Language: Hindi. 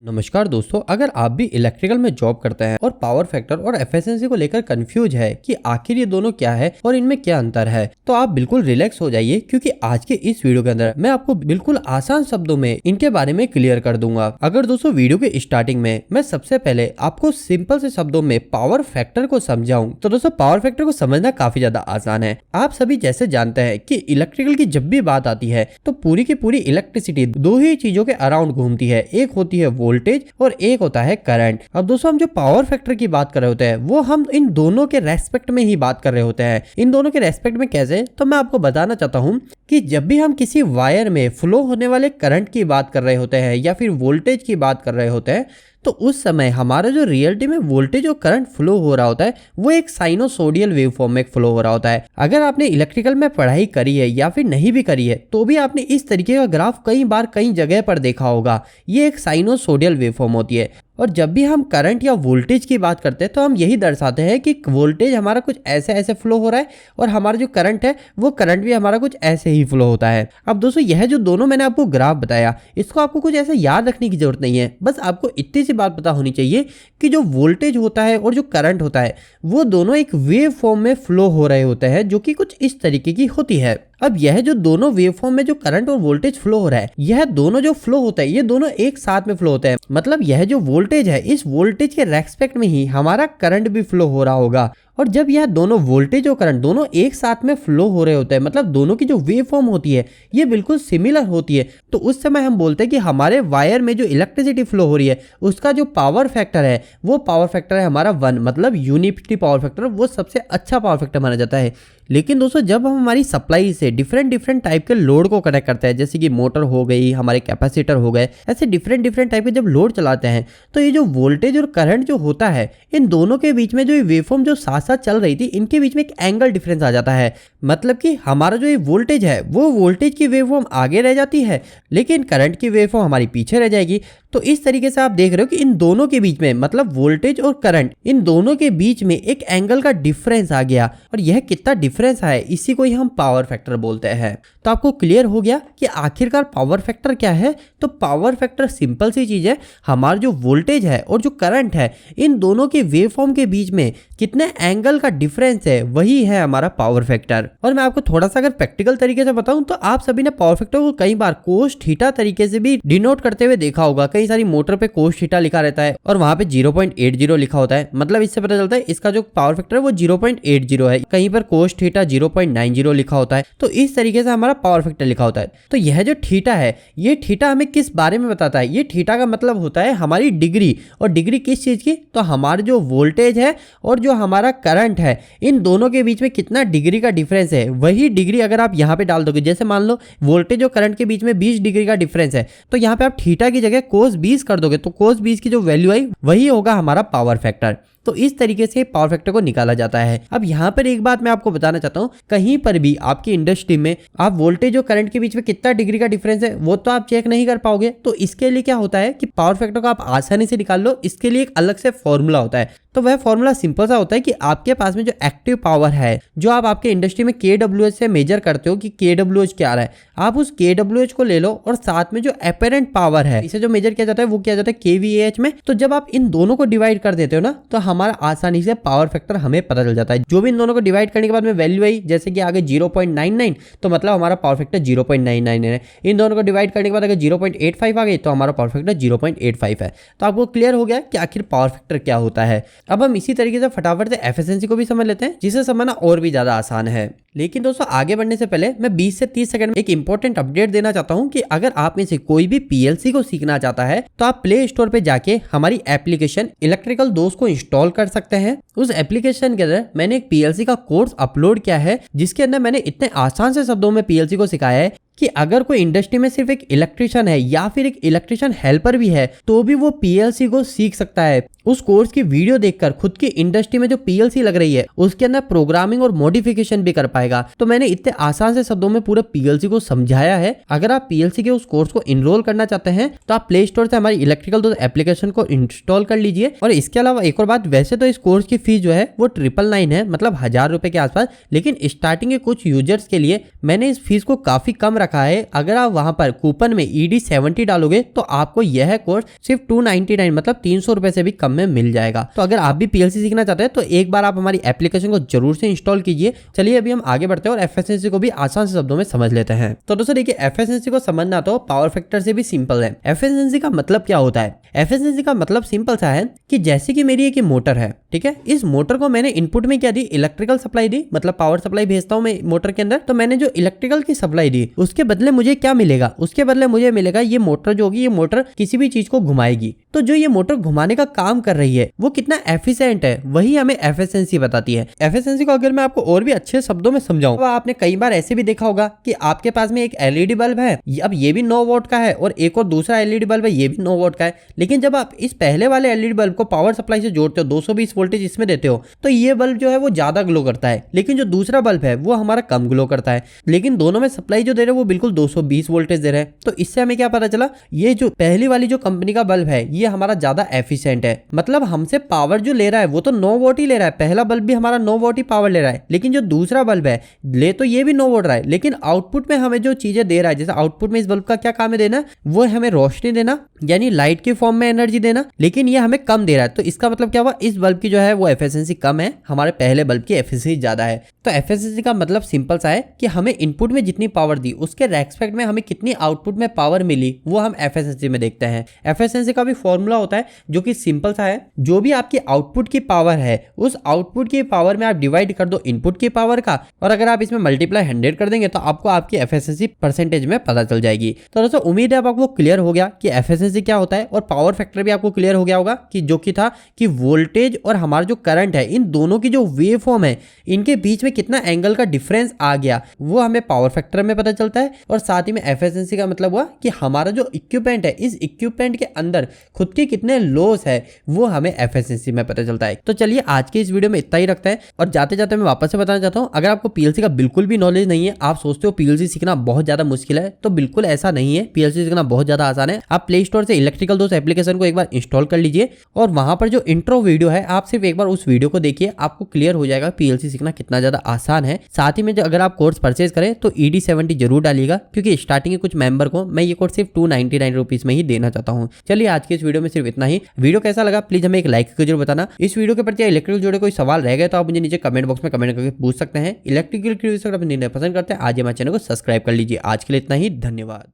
नमस्कार दोस्तों, अगर आप भी इलेक्ट्रिकल में जॉब करते हैं और पावर फैक्टर और एफिशिएंसी को लेकर कंफ्यूज है कि आखिर ये दोनों क्या है और इनमें क्या अंतर है, तो आप बिल्कुल रिलैक्स हो जाइए क्योंकि आज के इस वीडियो के अंदर मैं आपको बिल्कुल आसान शब्दों में इनके बारे में क्लियर कर दूंगा। अगर दोस्तों वीडियो के स्टार्टिंग में मैं सबसे पहले आपको सिंपल से शब्दों में पावर फैक्टर को समझाऊं तो दोस्तों पावर फैक्टर को समझना काफी ज्यादा आसान है। आप सभी जैसे जानते हैं कि इलेक्ट्रिकल की जब भी बात आती है तो पूरी की पूरी इलेक्ट्रिसिटी दो ही चीजों के अराउंड घूमती है, एक होती है वोल्टेज और एक होता है करंट। अब दोस्तों हम जो पावर फैक्टर की बात कर रहे होते हैं वो हम इन दोनों के रेस्पेक्ट में ही बात कर रहे होते हैं। इन दोनों के रेस्पेक्ट में कैसे, तो मैं आपको बताना चाहता हूं कि जब भी हम किसी वायर में फ्लो होने वाले करंट की बात कर रहे होते हैं या फिर वोल्टेज की बात कर रहे होते हैं तो उस समय हमारा जो रियलिटी में वोल्टेज और करंट फ्लो हो रहा होता है वो एक साइनोसोडियल वेव फॉर्म में फ्लो हो रहा होता है। अगर आपने इलेक्ट्रिकल में पढ़ाई करी है या फिर नहीं भी करी है तो भी आपने इस तरीके का ग्राफ कई बार कई जगह पर देखा होगा। ये एक साइनोसोडियल वेव फॉर्म होती है और जब भी हम करंट या वोल्टेज की बात करते हैं तो हम यही दर्शाते हैं कि वोल्टेज हमारा कुछ ऐसे ऐसे फ्लो हो रहा है और हमारा जो करंट है वो करंट भी हमारा कुछ ऐसे ही फ्लो होता है। अब दोस्तों यह जो दोनों मैंने आपको ग्राफ बताया इसको आपको कुछ ऐसे याद रखने की जरूरत नहीं है, बस आपको इतनी सी बात पता होनी चाहिए कि जो वोल्टेज होता है और जो करंट होता है वो दोनों एक वेव फॉर्म में फ्लो हो रहे होते हैं जो कि कुछ इस तरीके की होती है। अब यह जो दोनों वेव फॉर्म में जो करंट और वोल्टेज फ्लो हो रहा है यह दोनों जो फ्लो होता है ये दोनों एक साथ में फ्लो होते हैं। मतलब यह जो वोल्टेज है इस वोल्टेज के रेस्पेक्ट में ही हमारा करंट भी फ्लो हो रहा होगा। और जब यह दोनों वोल्टेज और करंट दोनों एक साथ में फ्लो हो रहे होते हैं मतलब दोनों की जो वेव फॉर्म होती है ये बिल्कुल सिमिलर होती है तो उस समय हम बोलते हैं कि हमारे वायर में जो इलेक्ट्रिसिटी फ्लो हो रही है उसका जो पावर फैक्टर है वो पावर फैक्टर है हमारा 1, मतलब यूनिटी पावर फैक्टर वो सबसे अच्छा पावर फैक्टर माना जाता है। लेकिन दोस्तों जब हम हमारी सप्लाई से डिफरेंट टाइप के लोड को कनेक्ट करते हैं जैसे कि मोटर हो गई, हमारे कैपेसिटर हो गए, ऐसे डिफरेंट टाइप के जब लोड चलाते हैं तो ये जो वोल्टेज और करंट जो होता है इन दोनों के बीच में जो वेवफॉर्म जो साथ साथ चल रही थी इनके बीच में एक एंगल डिफरेंस आ जाता है। मतलब कि हमारा जो ये वोल्टेज है वो वोल्टेज की वेवफॉर्म आगे रह जाती है लेकिन करंट की वेवफॉर्म हमारी पीछे रह जाएगी। तो इस तरीके से आप देख रहे हो कि इन दोनों के बीच में मतलब वोल्टेज और करंट इन दोनों के बीच में एक एंगल का डिफरेंस आ गया और यह कितना डिफरेंस है इसी को ही हम पावर फैक्टर बोलते हैं। तो आपको क्लियर हो गया कि आखिरकार पावर फैक्टर क्या है। तो पावर फैक्टर सिंपल सी चीज है, हमारा जो वोल्टेज है और जो करंट है इन दोनों के वेवफॉर्म के बीच में कितने एंगल का डिफरेंस है वही है हमारा पावर फैक्टर। और मैं आपको थोड़ा सा अगर प्रैक्टिकल तरीके से बताऊं तो आप सभी ने पावर फैक्टर को कई बार कोस थीटा तरीके से भी डिनोट करते हुए देखा होगा। कई सारी मोटर पे कोस थीटा लिखा रहता है और वहां पे 0.80 लिखा होता है, मतलब इससे पता चलता है इसका जो पावर फैक्टर है वो 0.80 है। कहीं पर कोस थीटा 0.90 लिखा होता है। तो इस तरीके से हमारा पावर फैक्टर लिखा होता है। तो यह जो थीटा है ये थीटा हमें किस बारे में बताता है, ये थीटा का मतलब होता है हमारी डिग्री। और डिग्री किस चीज की, तो हमारा जो वोल्टेज है और जो हमारा करंट है इन दोनों के बीच में कितना डिग्री का डिफरेंस है वही डिग्री अगर आप यहाँ पे डाल दोगे, जैसे मान लो वोल्टेज और करंट के बीच में 20 डिग्री का डिफरेंस है तो यहाँ पे आप थीटा की जगह कोस 20 कर दोगे तो कोस 20 की जो वैल्यू आई वही होगा हमारा पावर फैक्टर। तो इस तरीके से पावर फैक्टर को निकाला जाता है। अब यहाँ पर एक बात मैं आपको बताना चाहता हूँ, कहीं पर भी आपकी इंडस्ट्री में आप वोल्टेज और करंट के बीच में कितना डिग्री का डिफरेंस है वो तो आप चेक नहीं कर पाओगे। तो इसके लिए क्या होता है कि पावर फैक्टर को आप आसानी से निकाल लो, इसके लिए एक अलग से फॉर्मूला होता है। तो वह फॉर्मूला सिंपल सा होता है कि आपके पास में जो एक्टिव पावर है जो आप आपके इंडस्ट्री में KWH से मेजर करते हो कि KWH क्या आ रहा है, आप उस KWH को ले लो और साथ में जो अपेरेंट पावर है इसे जो मेजर किया जाता है वो किया जाता है kVAH में। तो जब आप इन दोनों को डिवाइड कर देते हो ना तो हमारा आसानी से पावर फैक्टर हमें पता चल जाता है। जो भी इन दोनों को डिवाइड करने के बाद में वैल्यू आई जैसे कि आगे 0.99 तो मतलब हमारा पावर फैक्टर 0.99 है। इन दोनों को डिवाइड करने के बाद अगर 0.85 आ गई तो हमारा पावर फैक्टर 0.85 है। तो आपको क्लियर हो गया कि आखिर पावर फैक्टर क्या होता है। अब हम इसी तरीके से फटाफट से एफिशिएंसी को भी समझ लेते हैं जिसे समझना और भी ज्यादा आसान है। लेकिन दोस्तों आगे बढ़ने से पहले मैं 20 से 30 सेकंड में एक इंपॉर्टेंट अपडेट देना चाहता हूं कि अगर आप में से कोई भी पीएलसी को सीखना चाहता है तो आप प्ले स्टोर पे जाके हमारी एप्लीकेशन इलेक्ट्रिकल दोस्त को इंस्टॉल कर सकते हैं। उस एप्लीकेशन के अंदर मैंने एक पीएलसी का कोर्स अपलोड किया है जिसके अंदर मैंने इतने आसान से शब्दों में पीएलसी को सिखाया है कि अगर कोई इंडस्ट्री में सिर्फ एक इलेक्ट्रिशियन है या फिर एक इलेक्ट्रिशियन हेल्पर भी है तो भी वो पीएलसी को सीख सकता है। उस कोर्स की वीडियो देखकर खुद की इंडस्ट्री में जो पीएलसी लग रही है उसके अंदर प्रोग्रामिंग और मॉडिफिकेशन भी कर पाएगा। तो मैंने इतने आसान से शब्दों में पूरे पीएलसी को समझाया है। अगर आप पीएलसी के उस कोर्स को इनरोल करना चाहते हैं तो आप प्ले स्टोर से हमारी इलेक्ट्रिकल दोस्त एप्लीकेशन को इंस्टॉल कर लीजिए। और इसके अलावा एक और बात, वैसे तो इस कोर्स की फीस जो है वो 999 है, मतलब 1000 रुपए के आसपास, लेकिन स्टार्टिंग के कुछ यूजर्स के लिए मैंने इस फीस को काफी कम रखा है, अगर आप वहां पर कूपन में ED70 डालोगे तो आपको यह कोर्स सिर्फ 299 मतलब 300 रुपए से भी कम में मिल जाएगा। तो अगर आप भी PLC सीखना चाहते हैं तो एक बार आप हमारी एप्लीकेशन को जरूर से इंस्टॉल कीजिए। चलिए अभी हम आगे बढ़ते हैं और एफिशिएंसी को भी आसान से शब्दों में समझ लेते हैं। तो दोस्तों देखिए, एफिशिएंसी को समझना तो पावर फैक्टर से भी सिंपल है। एफिशिएंसी का मतलब क्या होता है? एफिशिएंसी का मतलब सिंपल सा है कि जैसे कि मेरी एक मोटर है, ठीक है, इस मोटर को मैंने इनपुट में क्या दी, इलेक्ट्रिकल सप्लाई दी, मतलब पावर सप्लाई भेजता हूं मैं मोटर के अंदर, तो मैंने जो इलेक्ट्रिकल की सप्लाई दी उसके बदले मुझे क्या मिलेगा? उसके बदले मुझे मिलेगा ये मोटर जो होगी, ये मोटर किसी भी चीज को घुमाएगी। तो जो ये मोटर घुमाने का काम कर रही है वो कितना एफिशिएंट है, वही हमें एफिशिएंसी बताती है। एफिशिएंसी को अगर मैं आपको और भी अच्छे शब्दों में समझाऊं तो आपने कई बार ऐसे भी देखा होगा कि आपके पास में एक एलईडी बल्ब है, अब ये भी 9 वोल्ट का है, और एक और दूसरा एलईडी बल्ब है, ये भी 9 वोल्ट का है। लेकिन जब आप इस पहले वाले एलईडी बल्ब को पावर सप्लाई से जोड़ते हो, 220 वोल्टेज इसमें देते हो, तो ये बल्ब जो है वो ज्यादा ग्लो करता है, लेकिन जो दूसरा बल्ब है वो हमारा कम ग्लो करता है। लेकिन दोनों में सप्लाई जो दे रहे हैं वो बिल्कुल 220 वोल्टेज दे रहे हैं। तो इससे हमें क्या पता चला, ये जो पहली वाली जो कंपनी का बल्ब है ये हमारा ज्यादा एफिशिएंट है, मतलब हमसे पावर जो ले रहा है वो तो 9 वोल्ट ही ले रहा है, पहला बल्ब भी हमारा 9 वोल्ट ही पावर ले रहा है, लेकिन जो दूसरा बल्ब है ले तो ये भी 9 वोल्ट रहा है, लेकिन आउटपुट में हमें जो चीजें दे रहा है, जैसे आउटपुट में इस बल्ब का क्या काम है देना, वो हमें रोशनी देना, यानी लाइट के फॉर्म में एनर्जी देना, लेकिन ये हमें कम दे रहा है। तो इसका मतलब क्या हुआ, इस बल्ब की जो है वो एफिशिएंसी कम है, हमारे पहले बल्ब की एफिशिएंसी ज्यादा है। तो एफिशिएंसी का मतलब सिंपल सा है कि हमें इनपुट में जितनी पावर दी उसके रेस्पेक्ट में हमें कितनी आउटपुट में पावर मिली, वो हम एफिशिएंसी में देखते हैं। एफिशिएंसी का भी फॉर्मूला होता है जो कि सिंपल सा है, जो भी आपकी आउटपुट की पावर है उस आउटपुट की पावर में आप डिवाइड कर दो इनपुट की पावर का, और अगर आप इसमें मल्टीप्लाई 100 कर देंगे तो आपको आपकी एफिशिएंसी परसेंटेज में पता चल जाएगी। तो दोस्तों उम्मीद है आपको क्लियर हो गया कि एफिशिएंसी क्या होता है, और पावर फैक्टर भी आपको क्लियर हो गया होगा कि जो कि था कि वोल्टेज और हमारा जो करंट है, इन दोनों की जो वेव फॉर्म है इनके बीच में कितना एंगल का डिफरेंस आ गया वो हमें पावर फैक्टर में पता चलता है। और साथ ही में एफिशिएंसी का मतलब हुआ कि हमारा जो इक्विपमेंट है, इस इक्विपमेंट के अंदर खुद के कितने लॉस है वो हमें एफिशिएंसी में पता चलता है। तो चलिए आज के इस वीडियो में इतना ही रखते हैं, और जाते जाते मैं वापस से बताना चाहता हूं, अगर आपको पीएलसी का बिल्कुल भी नॉलेज नहीं है, आप सोचते हो पीएलसी सीखना बहुत ज्यादा मुश्किल है, तो बिल्कुल ऐसा नहीं है, पीएलसी सीखना बहुत ज्यादा आसान है। आप प्ले स्टोर से इलेक्ट्रिकल दोस्त एप्लीकेशन को एक बार इंस्टॉल कर लीजिए, और वहां पर जो इंट्रो वीडियो है आप सिर्फ एक बार उस वीडियो को देखिए, आपको क्लियर हो जाएगा पीएलसी सीखना कितना ज्यादा आसान है। साथ ही में अगर आप कोर्स परचेज करें तो ED70 जरूर डालिएगा, क्योंकि स्टार्टिंग के कुछ मेंबर को मैं ये कोर्स सिर्फ 299 रुपीज में ही देना चाहता हूँ। चलिए आज के इस वीडियो में सिर्फ इतना ही। वीडियो कैसा लगा प्लीज हमें एक लाइक करके जरूर बताना। इस वीडियो के प्रति इलेक्ट्रिकल जोड़े कोई सवाल रह गए तो आप मुझे नीचे कमेंट बॉक्स में कमेंट करके पूछ सकते हैं। इलेक्ट्रिकल की वीडियो अगर आप पसंद करते हैं आज हमारे चैनल को सब्सक्राइब कर लीजिए। आज के लिए इतना ही, धन्यवाद।